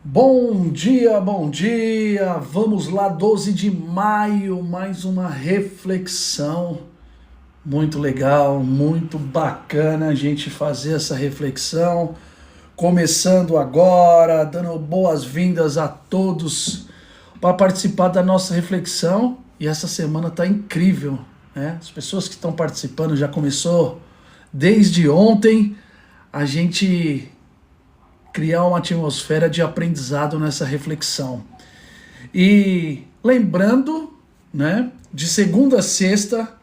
Bom dia, bom dia! Vamos lá, 12 de maio, mais uma reflexão. Muito legal, muito bacana a gente fazer essa reflexão. Começando agora, dando boas-vindas a todos para participar da nossa reflexão. E essa semana está incrível, né? As pessoas que estão participando já começou desde ontem. A gente criar uma atmosfera de aprendizado nessa reflexão. E lembrando, né, de segunda a sexta,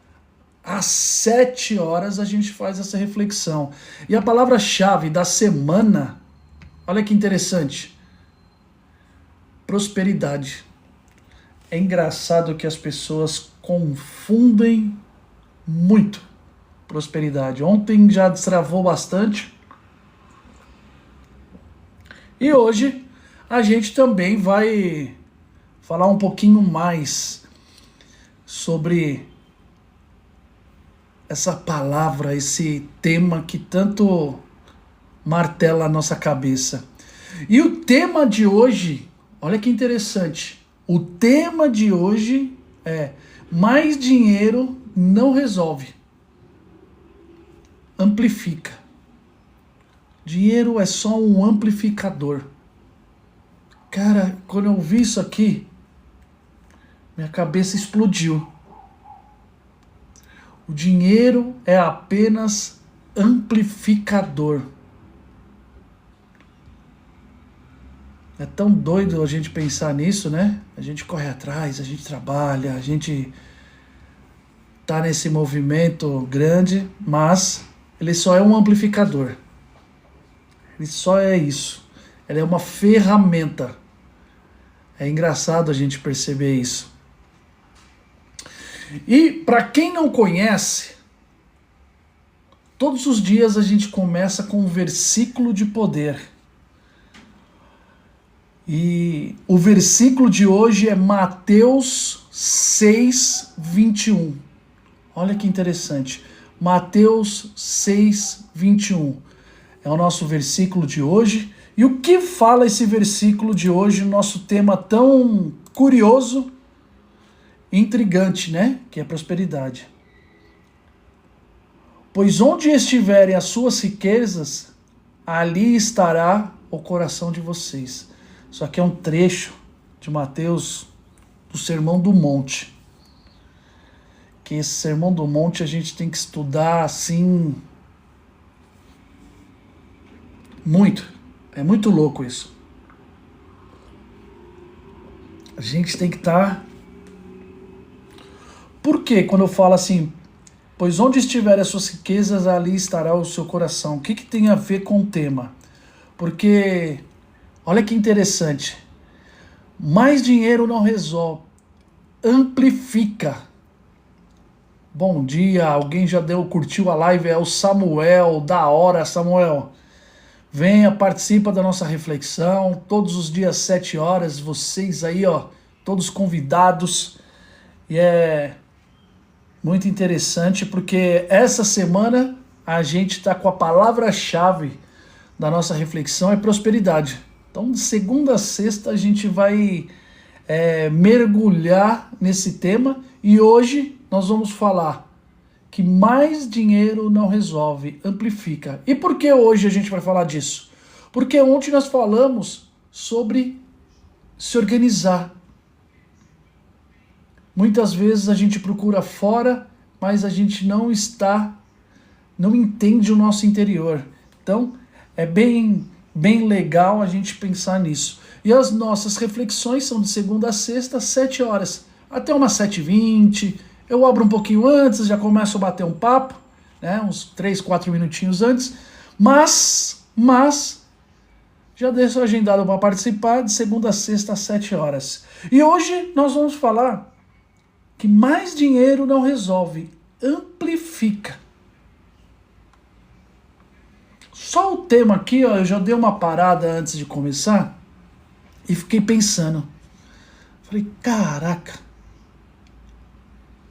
às 7 horas, a gente faz essa reflexão. E a palavra-chave da semana, olha que interessante, prosperidade. É engraçado que as pessoas confundem muito prosperidade. Ontem já destravou bastante. E hoje a gente também vai falar um pouquinho mais sobre essa palavra, esse tema que tanto martela a nossa cabeça. E o tema de hoje, olha que interessante, o tema de hoje é: mais dinheiro não resolve, amplifica. Dinheiro é só um amplificador. Cara, quando eu vi isso aqui, minha cabeça explodiu. O dinheiro é apenas amplificador. É tão doido a gente pensar nisso, né? A gente corre atrás, a gente trabalha, a gente tá nesse movimento grande, mas ele só é um amplificador. Ele só é isso. Ela é uma ferramenta. É engraçado a gente perceber isso. E para quem não conhece, todos os dias a gente começa com um versículo de poder. E o versículo de hoje é Mateus 6, 21. Olha que interessante. Mateus 6, 21. É o nosso versículo de hoje. E o que fala esse versículo de hoje, nosso tema tão curioso e intrigante, né? Que é prosperidade. Pois onde estiverem as suas riquezas, ali estará o coração de vocês. Isso aqui é um trecho de Mateus, do Sermão do Monte. Que esse Sermão do Monte a gente tem que estudar assim muito. É muito louco isso. A gente tem que estar... Por quê? Quando eu falo assim, pois onde estiver as suas riquezas, ali estará o seu coração. O que tem a ver com o tema? Porque, olha que interessante, mais dinheiro não resolve, amplifica. Bom dia, alguém já curtiu a live, é o Samuel, da hora, Samuel. Venha, participa da nossa reflexão, todos os dias 7 horas, vocês aí, ó, todos convidados. E é muito interessante porque essa semana a gente está com a palavra-chave da nossa reflexão, é prosperidade. Então, de segunda a sexta a gente vai mergulhar nesse tema e hoje nós vamos falar que mais dinheiro não resolve, amplifica. E por que hoje a gente vai falar disso? Porque ontem nós falamos sobre se organizar. Muitas vezes a gente procura fora, mas a gente não entende o nosso interior. Então, é bem legal a gente pensar nisso. E as nossas reflexões são de segunda a sexta, às 7 horas, até umas 7h20. Eu abro um pouquinho antes, já começo a bater um papo, né, uns 3, 4 minutinhos antes, mas já deixo agendado para participar de segunda a sexta, às 7 horas. E hoje nós vamos falar que mais dinheiro não resolve, amplifica. Só o tema aqui, ó, eu já dei uma parada antes de começar e fiquei pensando. Falei, caraca,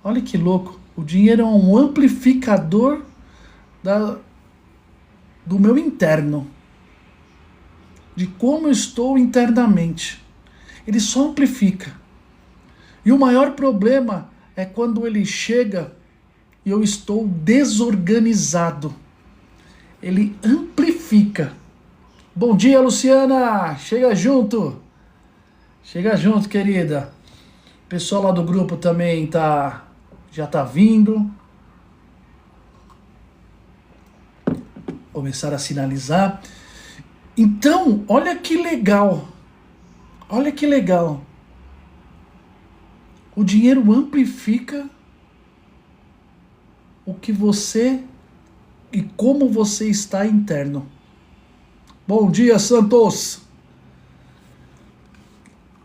olha que louco. O dinheiro é um amplificador do meu interno. de como eu estou internamente. Ele só amplifica. E o maior problema é quando ele chega e eu estou desorganizado. Ele amplifica. Bom dia, Luciana! Chega junto! Chega junto, querida. O pessoal lá do grupo também já tá vindo. Começar a sinalizar. Então, olha que legal. Olha que legal. O dinheiro amplifica o que você e como você está interno. Bom dia, Santos.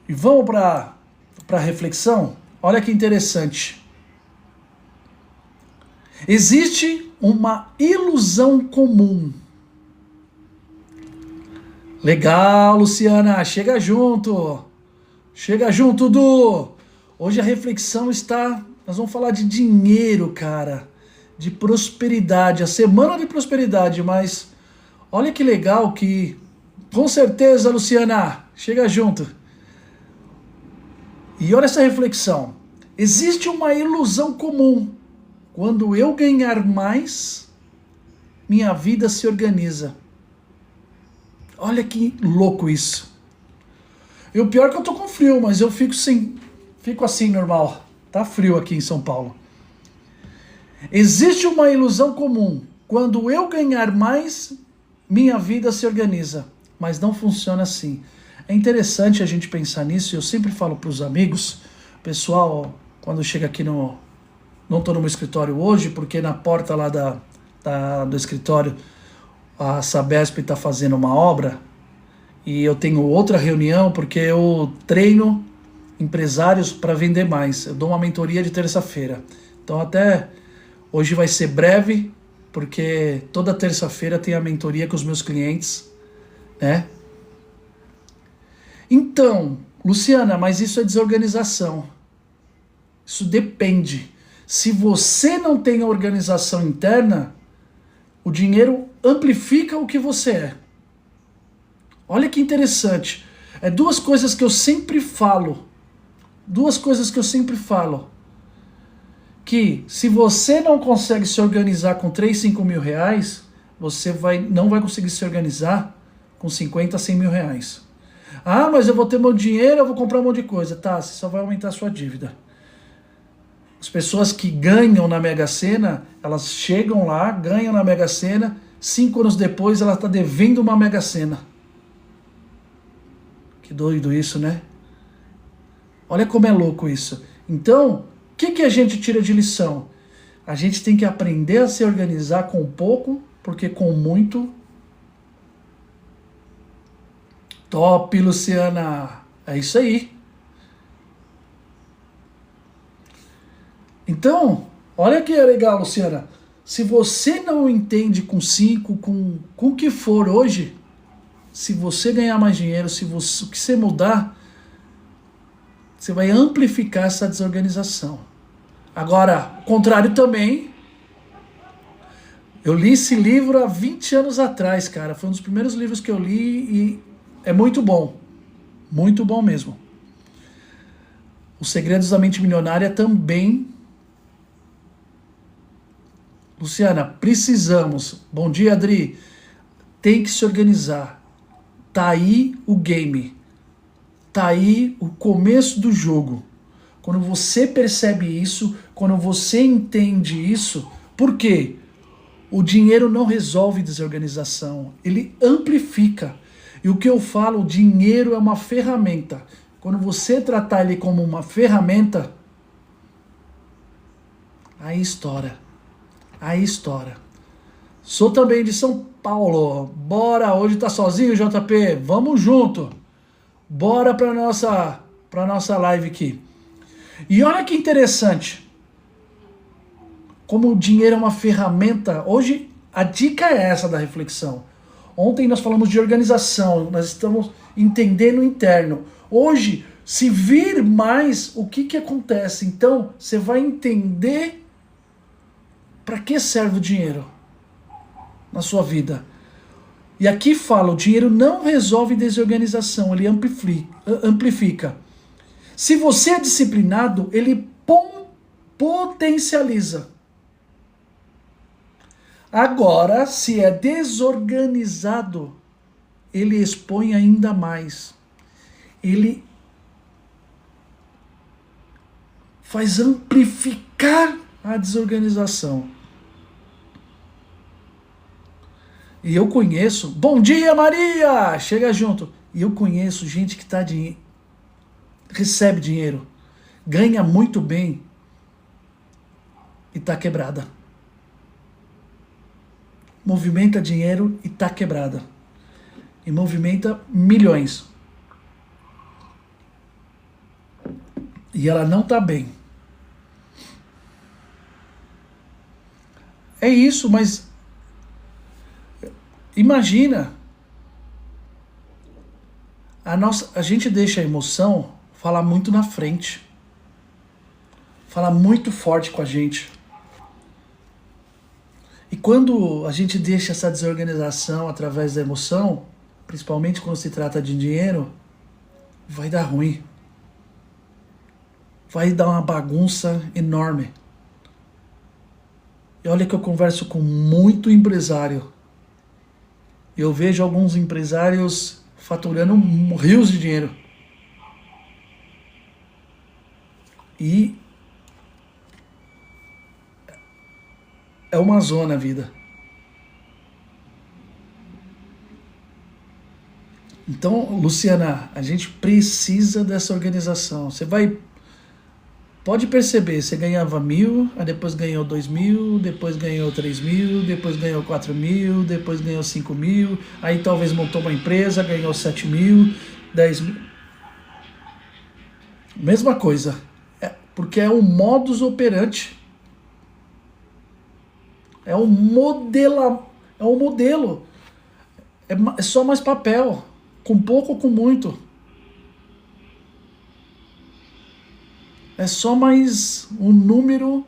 E vamos para a reflexão? Olha que interessante. Existe uma ilusão comum. Legal, Luciana, chega junto. Chega junto, Du. Hoje a reflexão nós vamos falar de dinheiro, cara, de prosperidade, a semana de prosperidade, mas olha que legal que, com certeza, Luciana, chega junto. E olha essa reflexão. Existe uma ilusão comum. Quando eu ganhar mais, minha vida se organiza. Olha que louco isso. E o pior é que eu tô com frio, mas eu fico assim normal. Tá frio aqui em São Paulo. Existe uma ilusão comum. Quando eu ganhar mais, minha vida se organiza. Mas não funciona assim. É interessante a gente pensar nisso. Eu sempre falo para os amigos, pessoal, quando chega aqui não estou no meu escritório hoje, porque na porta lá do escritório a Sabesp está fazendo uma obra e eu tenho outra reunião porque eu treino empresários para vender mais. Eu dou uma mentoria de terça-feira. Então até hoje vai ser breve, porque toda terça-feira tem a mentoria com os meus clientes, né? Então, Luciana, mas isso é desorganização. Isso depende. Se você não tem a organização interna, o dinheiro amplifica o que você é. Olha que interessante. É duas coisas que eu sempre falo. Que se você não consegue se organizar com 3, 5 mil reais, você não vai conseguir se organizar com 50, 100 mil reais. Ah, mas eu vou ter meu dinheiro, eu vou comprar um monte de coisa. Tá, você só vai aumentar a sua dívida. As pessoas que ganham na Mega Sena, elas chegam lá, ganham na Mega Sena, 5 anos depois ela está devendo uma Mega Sena. Que doido isso, né? Olha como é louco isso. Então, o que a gente tira de lição? A gente tem que aprender a se organizar com pouco, porque com muito... Top, Luciana! É isso aí. Então, olha que legal, Luciana. Se você não entende com 5, com o que for hoje, se você ganhar mais dinheiro, o que você mudar, você vai amplificar essa desorganização. Agora, o contrário também. Eu li esse livro há 20 anos atrás, cara. Foi um dos primeiros livros que eu li e é muito bom. Muito bom mesmo. Os Segredos da Mente Milionária também. Luciana, precisamos. Bom dia, Adri. Tem que se organizar. Tá aí o game. Tá aí o começo do jogo. Quando você percebe isso, quando você entende isso, por quê? O dinheiro não resolve desorganização, ele amplifica. E o que eu falo, o dinheiro é uma ferramenta. Quando você tratar ele como uma ferramenta, aí estoura. Aí estoura. Sou também de São Paulo. Bora, hoje tá sozinho, JP? Vamos junto. Bora pra nossa live aqui. E olha que interessante. Como o dinheiro é uma ferramenta. Hoje a dica é essa da reflexão. Ontem nós falamos de organização. Nós estamos entendendo o interno. Hoje, se vir mais, o que acontece? Então, você vai entender para que serve o dinheiro na sua vida. E aqui fala, o dinheiro não resolve desorganização, ele amplifica. Se você é disciplinado, ele potencializa. Agora, se é desorganizado, ele expõe ainda mais. Ele faz amplificar a desorganização. E eu conheço... Bom dia, Maria! Chega junto. E eu conheço gente que recebe dinheiro, ganha muito bem e está quebrada. Movimenta dinheiro e está quebrada. E movimenta milhões. E ela não está bem. É isso, mas imagina, a gente deixa a emoção falar muito na frente, falar muito forte com a gente. E quando a gente deixa essa desorganização através da emoção, principalmente quando se trata de dinheiro, vai dar ruim. Vai dar uma bagunça enorme. E olha que eu converso com muito empresário. Eu vejo alguns empresários faturando rios de dinheiro. E é uma zona a vida. Então, Luciana, a gente precisa dessa organização. Pode perceber, você ganhava 1.000, aí depois ganhou 2.000, depois ganhou 3.000, depois ganhou 4.000, depois ganhou 5.000, aí talvez montou uma empresa, ganhou 7.000, 10.000. Mesma coisa, porque é um modus operandi. É um modelo. É só mais papel, com pouco ou com muito. É só mais um número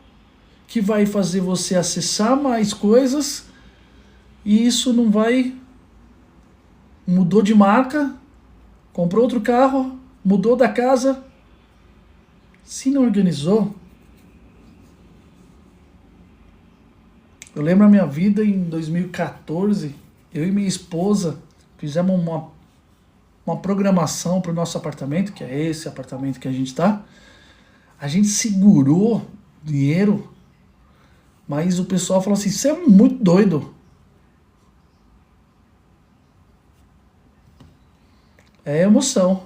que vai fazer você acessar mais coisas e isso não vai... Mudou de marca, comprou outro carro, mudou da casa. Se não organizou... Eu lembro a minha vida em 2014, eu e minha esposa fizemos uma programação para o nosso apartamento, que é esse apartamento que a gente está. A gente segurou dinheiro, mas o pessoal falou assim, você é muito doido. É emoção.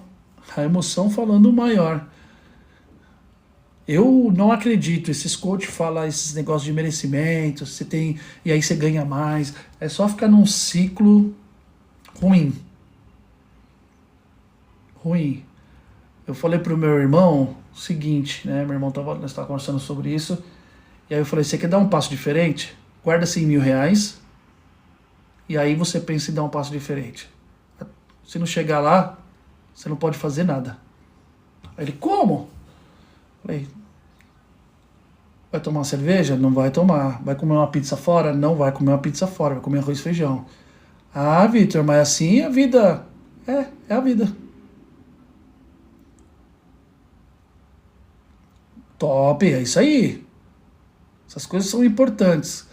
A emoção falando maior. Eu não acredito, esses coaches falam esses negócios de merecimento, você tem, e aí você ganha mais. É só ficar num ciclo ruim. Ruim. Eu falei pro meu irmão o seguinte, né? Meu irmão nós estávamos conversando sobre isso. E aí eu falei, você quer dar um passo diferente? Guarda R$100.000. E aí você pensa em dar um passo diferente. Se não chegar lá, você não pode fazer nada. Aí ele, como? Eu falei, vai tomar uma cerveja? Não vai tomar. Vai comer uma pizza fora? Não vai comer uma pizza fora. Vai comer arroz e feijão. Ah, Vitor, mas assim a vida... É a vida. Top, é isso aí. Essas coisas são importantes.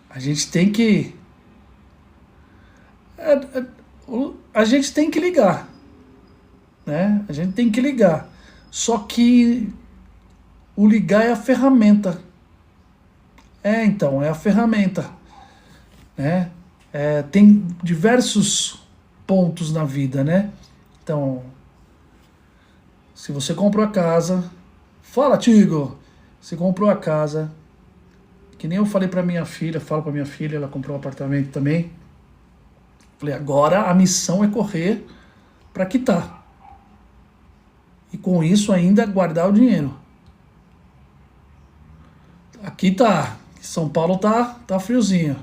A gente tem que... A gente tem que ligar. Né? A gente tem que ligar. Só que o ligar é a ferramenta. Então, é a ferramenta. Né? Tem diversos pontos na vida, né? Então, se você comprou a casa, fala, Tigo, você comprou a casa, que nem eu falei pra minha filha, falo pra minha filha, ela comprou um apartamento também. Falei, agora a missão é correr pra quitar. E com isso ainda guardar o dinheiro. Aqui tá, São Paulo tá friozinho.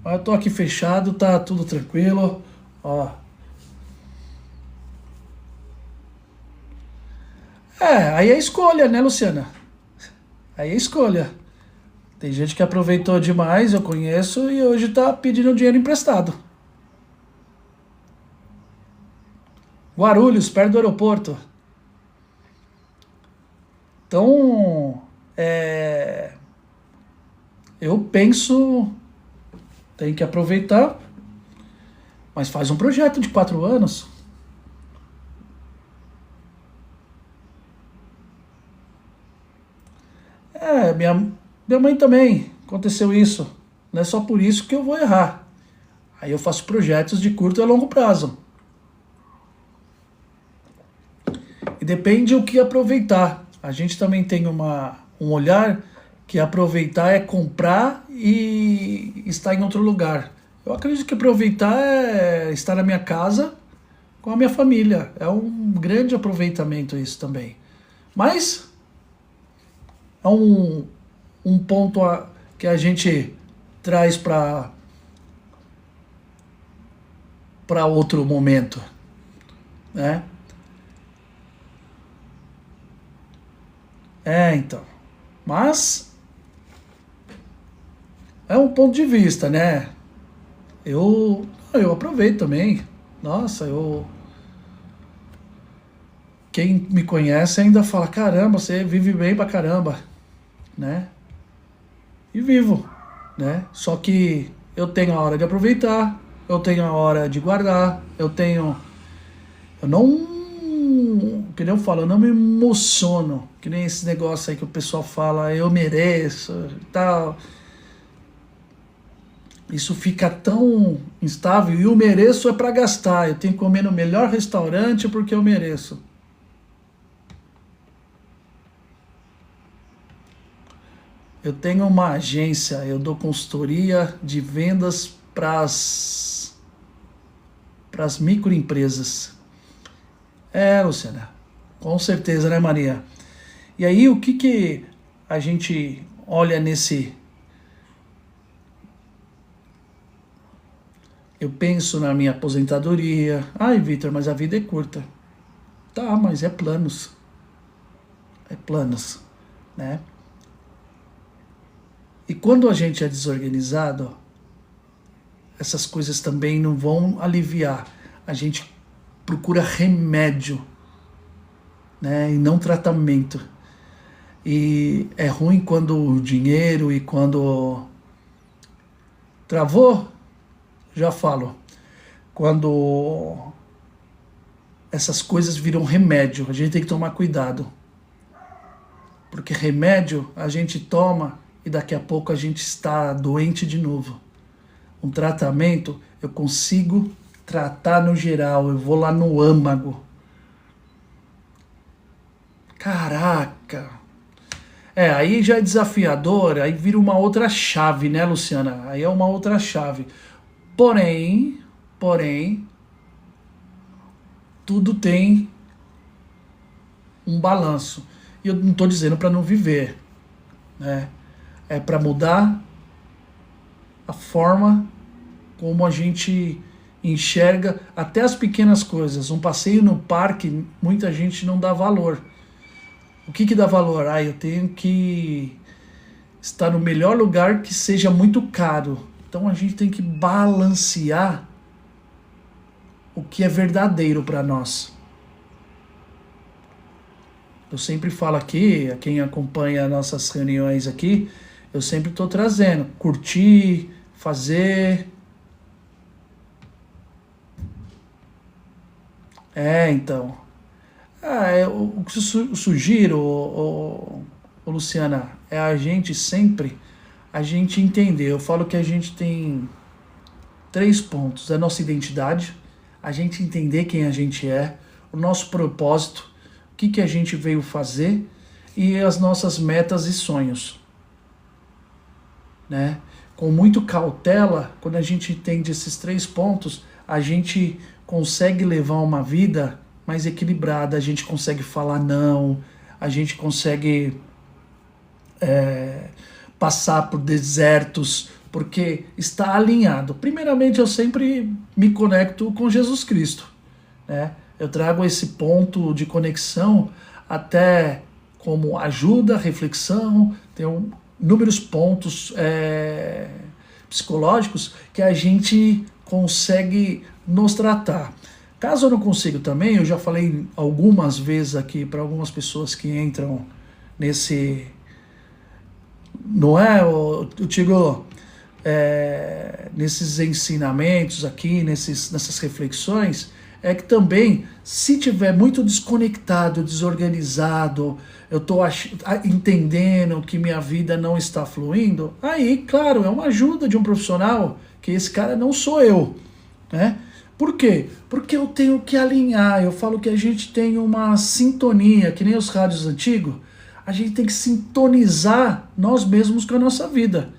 Eu tô aqui fechado, tá tudo tranquilo, ó. Aí é escolha, né, Luciana? Aí é escolha. Tem gente que aproveitou demais, eu conheço, e hoje está pedindo dinheiro emprestado. Guarulhos, perto do aeroporto. Então, eu penso, tem que aproveitar, mas faz um projeto de 4 anos. Minha mãe também aconteceu isso. Não é só por isso que eu vou errar. Aí eu faço projetos de curto e longo prazo. E depende o que aproveitar. A gente também tem um olhar que aproveitar é comprar e estar em outro lugar. Eu acredito que aproveitar é estar na minha casa com a minha família. É um grande aproveitamento isso também. Mas é um ponto que a gente traz para outro momento, né? Então. Mas é um ponto de vista, né? Eu aproveito também. Nossa, quem me conhece ainda fala, caramba, você vive bem pra caramba, né? E vivo, né? Só que eu tenho a hora de aproveitar, eu tenho a hora de guardar, eu não, que nem eu falo, eu não me emociono, que nem esse negócio aí que o pessoal fala, eu mereço e tal. Isso fica tão instável, e o mereço é para gastar, eu tenho que comer no melhor restaurante porque eu mereço. Eu tenho uma agência, eu dou consultoria de vendas para as microempresas. Luciana, com certeza, né, Maria? E aí, o que a gente olha nesse... Eu penso na minha aposentadoria. Ai, Vitor, mas a vida é curta. Tá, mas é planos. É planos, né? E quando a gente é desorganizado, essas coisas também não vão aliviar. A gente procura remédio, né, e não tratamento. E é ruim quando o dinheiro e quando... Travou? Já falo. Quando essas coisas viram remédio, a gente tem que tomar cuidado. Porque remédio a gente toma e daqui a pouco a gente está doente de novo. Um tratamento eu consigo tratar no geral, eu vou lá no âmago. Caraca! Aí já é desafiador, aí vira uma outra chave, né, Luciana? Aí é uma outra chave. Porém, tudo tem um balanço. E eu não estou dizendo para não viver, né? É para mudar a forma como a gente enxerga até as pequenas coisas. Um passeio no parque, muita gente não dá valor. O que dá valor? Eu tenho que estar no melhor lugar que seja muito caro. Então a gente tem que balancear o que é verdadeiro para nós. Eu sempre falo aqui, a quem acompanha nossas reuniões aqui, eu sempre estou trazendo, curtir, fazer. Então. O que eu sugiro, Luciana, é a gente sempre, a gente entender. Eu falo que a gente tem 3 pontos. A nossa identidade, a gente entender quem a gente é, o nosso propósito, o que a gente veio fazer e as nossas metas e sonhos, né? Com muito cautela, quando a gente entende esses 3 pontos, a gente consegue levar uma vida mais equilibrada, a gente consegue falar não, a gente consegue passar por desertos, porque está alinhado. Primeiramente, eu sempre me conecto com Jesus Cristo, né? Eu trago esse ponto de conexão até como ajuda, reflexão, tem inúmeros pontos psicológicos que a gente consegue nos tratar. Caso eu não consiga também, eu já falei algumas vezes aqui para algumas pessoas que entram nesse... Não é, eu digo, nesses ensinamentos aqui, nessas reflexões, é que também, se tiver muito desconectado, desorganizado, eu estou entendendo que minha vida não está fluindo, aí, claro, é uma ajuda de um profissional, que esse cara não sou eu, né? Por quê? Porque eu tenho que alinhar, eu falo que a gente tem uma sintonia, que nem os rádios antigos, a gente tem que sintonizar nós mesmos com a nossa vida.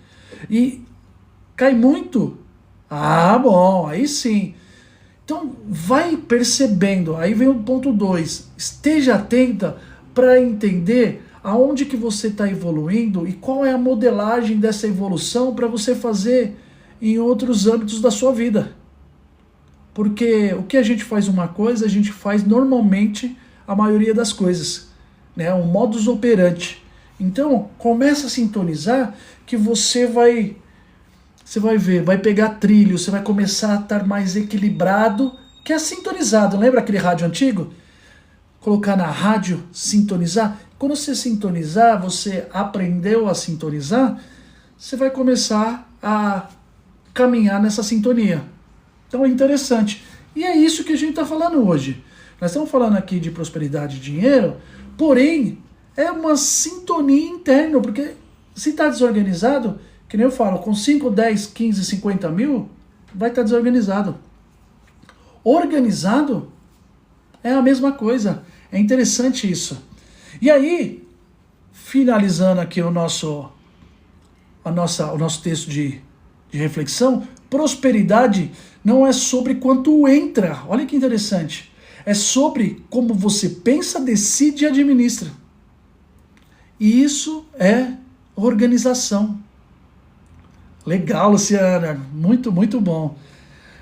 E cai muito? Ah, bom, aí sim. Então, vai percebendo, aí vem o ponto 2, esteja atenta para entender aonde que você está evoluindo e qual é a modelagem dessa evolução para você fazer em outros âmbitos da sua vida. Porque o que a gente faz uma coisa, a gente faz normalmente a maioria das coisas, né? Um modus operandi. Então, começa a sintonizar que você vai ver, vai pegar trilho, você vai começar a estar mais equilibrado, que é sintonizado. Lembra aquele rádio antigo? Colocar na rádio, sintonizar. Quando você sintonizar, você aprendeu a sintonizar, você vai começar a caminhar nessa sintonia. Então é interessante. E é isso que a gente está falando hoje. Nós estamos falando aqui de prosperidade e dinheiro, porém, é uma sintonia interna, porque se está desorganizado, que nem eu falo, com 5, 10, 15, 50 mil, vai estar desorganizado. Organizado é a mesma coisa. É interessante isso. E aí, finalizando aqui o nosso texto de reflexão, prosperidade não é sobre quanto entra. Olha que interessante. É sobre como você pensa, decide e administra. E isso é organização. Legal, Luciana. Muito, muito bom.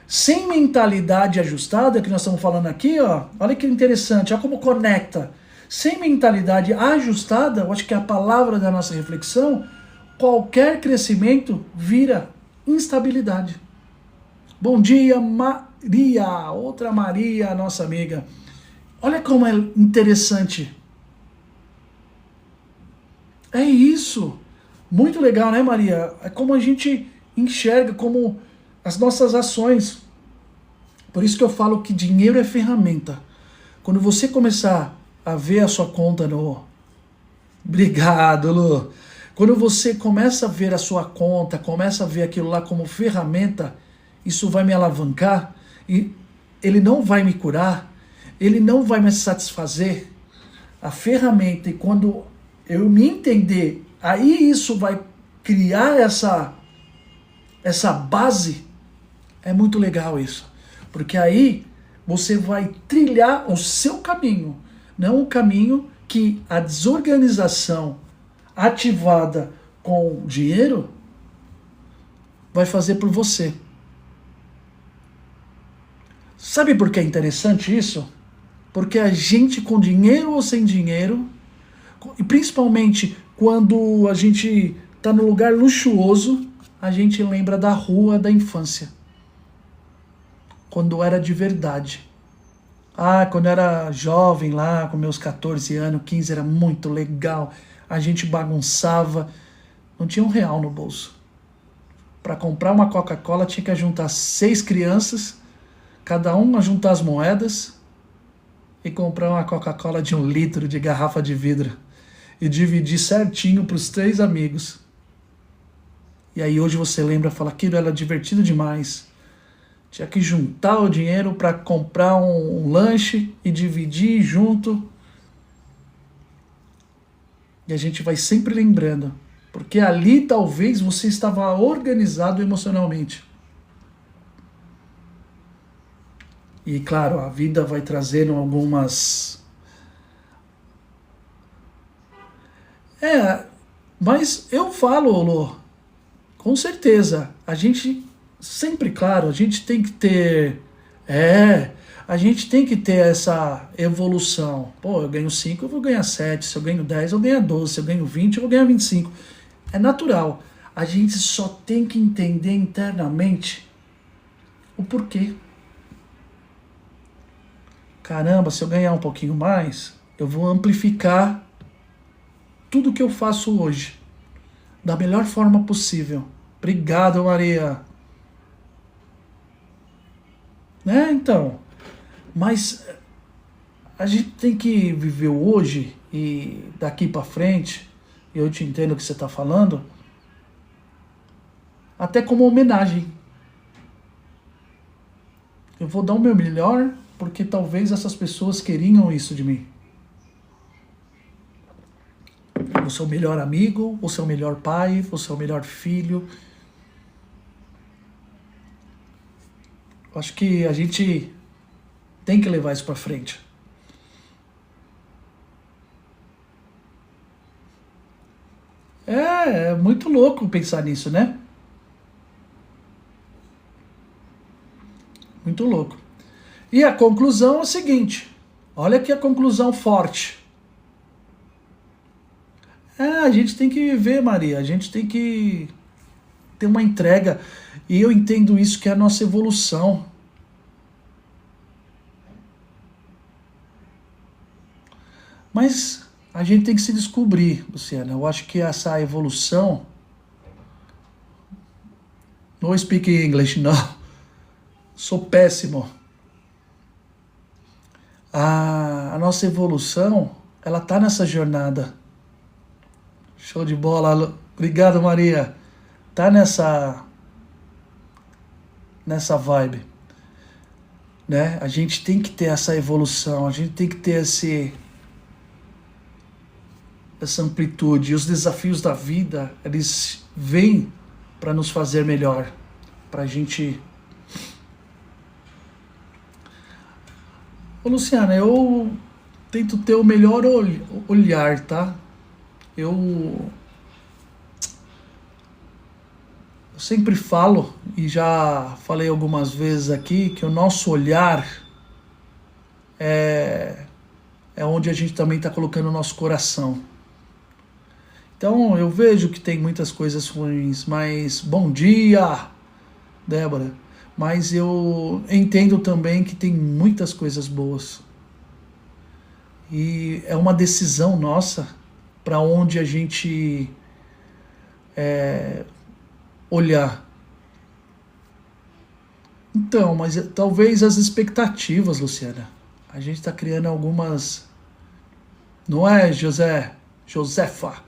Sem mentalidade ajustada, que nós estamos falando aqui, ó, olha que interessante, olha como conecta. Sem mentalidade ajustada, eu acho que é a palavra da nossa reflexão, qualquer crescimento vira instabilidade. Bom dia, Maria, outra Maria, nossa amiga. Olha como é interessante. É isso. Muito legal, né, Maria? É como a gente enxerga, como as nossas ações. Por isso que eu falo que dinheiro é ferramenta. Quando você começar a ver a sua conta no... Obrigado, Lu. Quando você começa a ver a sua conta, começa a ver aquilo lá como ferramenta, isso vai me alavancar e ele não vai me curar, ele não vai me satisfazer. A ferramenta, e quando eu me entender, aí isso vai criar essa base. É muito legal isso, porque aí você vai trilhar o seu caminho, não o caminho que a desorganização ativada com dinheiro vai fazer por você. Sabe por que é interessante isso? Porque a gente com dinheiro ou sem dinheiro, e principalmente quando a gente está num lugar luxuoso, a gente lembra da rua da infância. Quando era de verdade. Ah, quando eu era jovem lá, com meus 14 anos, 15, era muito legal. A gente bagunçava, não tinha R$1 no bolso. Para comprar uma Coca-Cola tinha que juntar 6 crianças, cada um a juntar as moedas e comprar uma Coca-Cola de 1 litro de garrafa de vidro e dividir certinho para os 3 amigos. E aí hoje você lembra e fala, aquilo era divertido demais. Tinha que juntar o dinheiro para comprar um lanche e dividir junto. E a gente vai sempre lembrando, porque ali talvez você estava organizado emocionalmente. E claro, a vida vai trazendo algumas... mas eu falo, Lô, com certeza, a gente sempre, claro, a gente tem que ter... a gente tem que ter essa evolução. Pô, eu ganho 5, eu vou ganhar 7. Se eu ganho 10, eu ganho 12. Se eu ganho 20, eu vou ganhar 25. É natural. A gente só tem que entender internamente o porquê. Caramba, se eu ganhar um pouquinho mais, eu vou amplificar tudo que eu faço hoje da melhor forma possível. Obrigado, Maria. Né, então, mas a gente tem que viver hoje e daqui para frente, eu te entendo o que você está falando, até como homenagem. Eu vou dar o meu melhor porque talvez essas pessoas queriam isso de mim. Vou ser o melhor amigo, vou ser o melhor pai, vou ser o melhor filho. Acho que a gente tem que levar isso para frente. É muito louco pensar nisso, né? Muito louco. E a conclusão é a seguinte. Olha aqui a conclusão forte. A gente tem que viver, Maria. A gente tem que ter uma entrega. E eu entendo isso que é a nossa evolução. Mas a gente tem que se descobrir, Luciana. Eu acho que essa evolução... No speak English, não. Sou péssimo. A nossa evolução, ela tá nessa jornada. Show de bola. Obrigado, Maria. Tá nessa vibe, né? A gente tem que ter essa evolução, a gente tem que ter essa amplitude. E os desafios da vida, eles vêm para nos fazer melhor, para a gente... Ô, Luciana, eu tento ter o melhor olhar, tá? Eu sempre falo, e já falei algumas vezes aqui, que o nosso olhar é onde a gente também está colocando o nosso coração. Então eu vejo que tem muitas coisas ruins, mas bom dia, Débora. Mas eu entendo também que tem muitas coisas boas. E é uma decisão nossa para onde a gente olhar. Então, mas talvez as expectativas, Luciana. A gente está criando algumas... Não é, Josefa?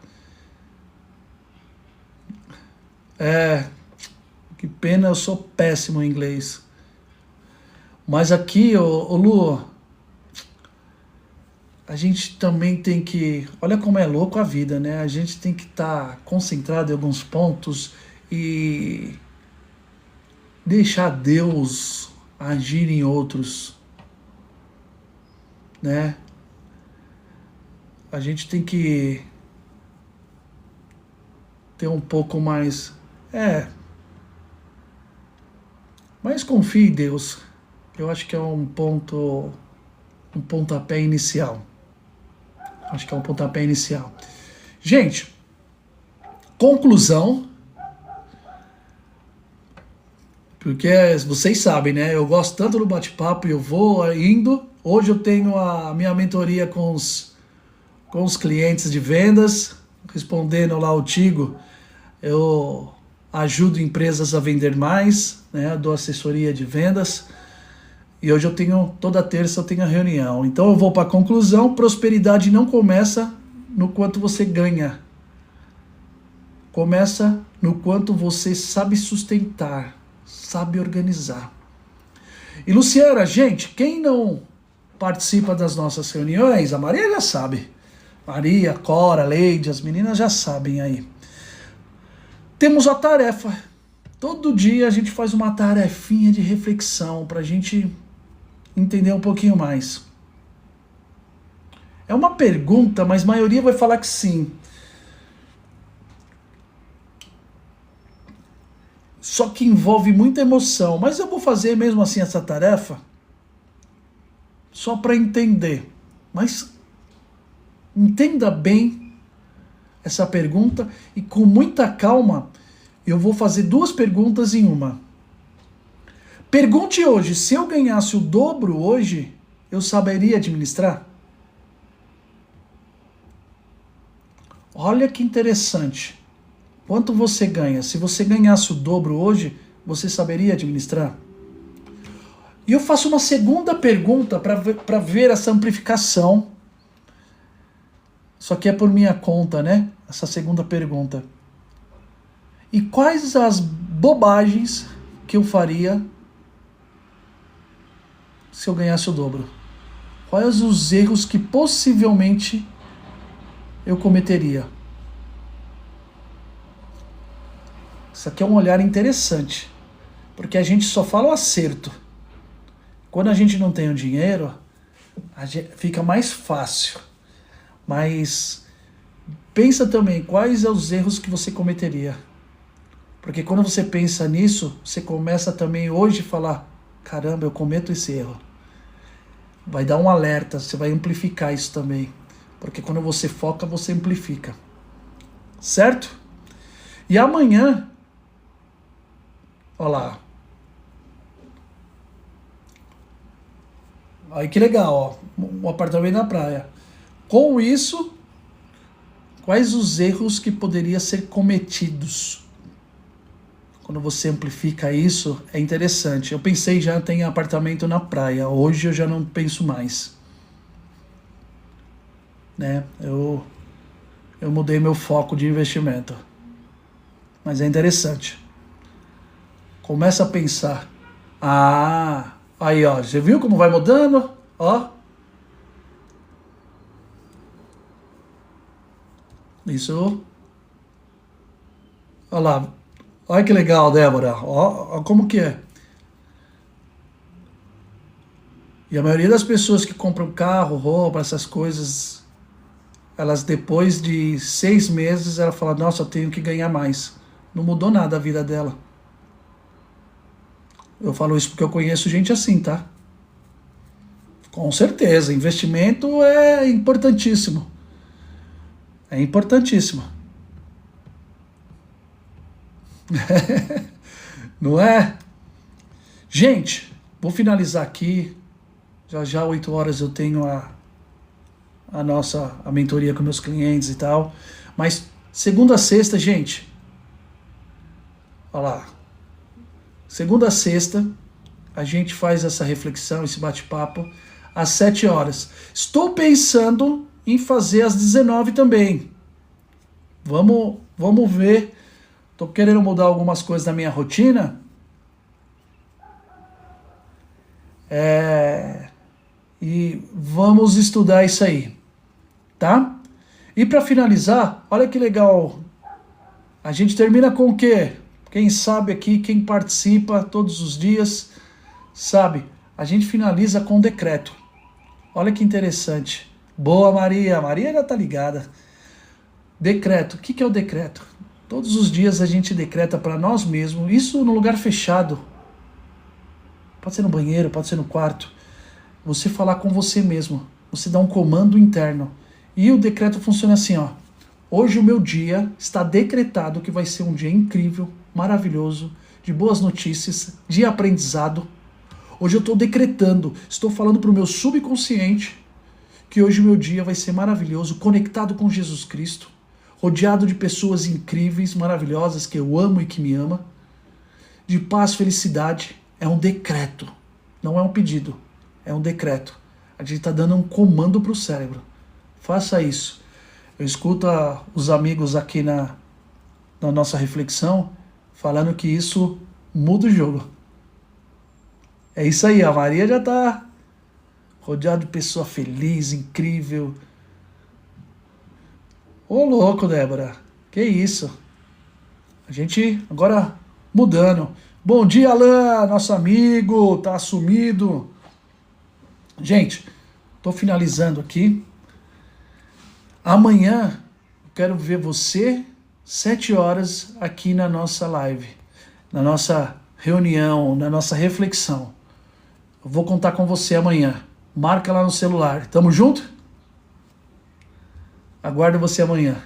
Que pena, eu sou péssimo em inglês. Mas aqui, ô Lu, a gente também tem que... Olha como é louco a vida, né? A gente tem que estar concentrado em alguns pontos e deixar Deus agir em outros, né? A gente tem que ter um pouco mais... Mas confie em Deus. Eu acho que é um pontapé inicial. Acho que é um pontapé inicial. Gente, conclusão. Porque vocês sabem, né? Eu gosto tanto do bate-papo e eu vou indo. Hoje eu tenho a minha mentoria com os clientes de vendas. Respondendo lá o Tigo, eu ajudo empresas a vender mais, né? Dou assessoria de vendas. E hoje toda terça eu tenho a reunião. Então eu vou para a conclusão: prosperidade não começa no quanto você ganha. Começa no quanto você sabe sustentar, sabe organizar. E Luciana, gente, quem não participa das nossas reuniões, a Maria já sabe. Maria, Cora, Leide, as meninas já sabem aí. Temos a tarefa. Todo dia a gente faz uma tarefinha de reflexão para a gente entender um pouquinho mais. É uma pergunta, mas a maioria vai falar que sim. Só que envolve muita emoção. Mas eu vou fazer mesmo assim essa tarefa só para entender. Mas entenda bem essa pergunta e com muita calma eu vou fazer 2 perguntas em uma. Pergunte hoje, se eu ganhasse o dobro hoje, eu saberia administrar? Olha que interessante. Quanto você ganha? Se você ganhasse o dobro hoje, você saberia administrar? E eu faço uma segunda pergunta para ver essa amplificação. Só que é por minha conta, né? Essa segunda pergunta. E quais as bobagens que eu faria se eu ganhasse o dobro? Quais os erros que possivelmente eu cometeria? Isso aqui é um olhar interessante, porque a gente só fala o acerto. Quando a gente não tem o dinheiro, fica mais fácil. Mas pensa também quais são os erros que você cometeria. Porque quando você pensa nisso, você começa também hoje a falar, caramba, eu cometo esse erro. Vai dar um alerta, você vai amplificar isso também. Porque quando você foca, você amplifica. Certo? E amanhã, olha lá. Aí que legal, ó. Um apartamento na praia. Com isso, quais os erros que poderiam ser cometidos? Quando você amplifica isso, é interessante. Eu pensei já tem apartamento na praia. Hoje eu já não penso mais. Né? Eu mudei meu foco de investimento. Mas é interessante. Começa a pensar. Ah, aí ó, você viu como vai mudando? Ó. Isso. Olha lá. Olha que legal, Débora. Ó como que é. E a maioria das pessoas que compram carro, roupa, essas coisas, elas depois de 6 meses, ela fala, nossa, eu tenho que ganhar mais. Não mudou nada a vida dela. Eu falo isso porque eu conheço gente assim, tá? Com certeza, investimento é importantíssimo. É importantíssimo. Não é? Gente, vou finalizar aqui. Já 8 horas eu tenho a mentoria com meus clientes e tal. Mas segunda a sexta, gente. Olha lá. Segunda a sexta, a gente faz essa reflexão, esse bate-papo, às 7 horas. Estou pensando em fazer às 19 também. Vamos ver. Estou querendo mudar algumas coisas na minha rotina. E vamos estudar isso aí. Tá? E para finalizar, olha que legal. A gente termina com o quê? Quem sabe aqui, quem participa todos os dias, sabe? A gente finaliza com decreto. Olha que interessante. Boa, Maria. Maria já tá ligada. Decreto. O que é o decreto? Todos os dias a gente decreta para nós mesmos, isso no lugar fechado. Pode ser no banheiro, pode ser no quarto. Você falar com você mesmo. Você dá um comando interno. E o decreto funciona assim, ó. Hoje o meu dia está decretado que vai ser um dia incrível, maravilhoso, de boas notícias, de aprendizado. Hoje eu estou decretando, estou falando para o meu subconsciente que hoje o meu dia vai ser maravilhoso, conectado com Jesus Cristo, rodeado de pessoas incríveis, maravilhosas, que eu amo e que me ama, de paz, felicidade. É um decreto, não é um pedido, é um decreto. A gente está dando um comando para o cérebro. Faça isso. Eu escuto os amigos aqui na nossa reflexão falando que isso muda o jogo. É isso aí, a Maria já está rodeada de pessoa feliz, incrível. Ô louco, Débora, que isso? A gente agora mudando. Bom dia, Alain, nosso amigo, tá sumido. Gente, tô finalizando aqui. Amanhã eu quero ver você 7 horas aqui na nossa live, na nossa reunião, na nossa reflexão. Eu vou contar com você amanhã. Marca lá no celular. Tamo junto? Aguardo você amanhã.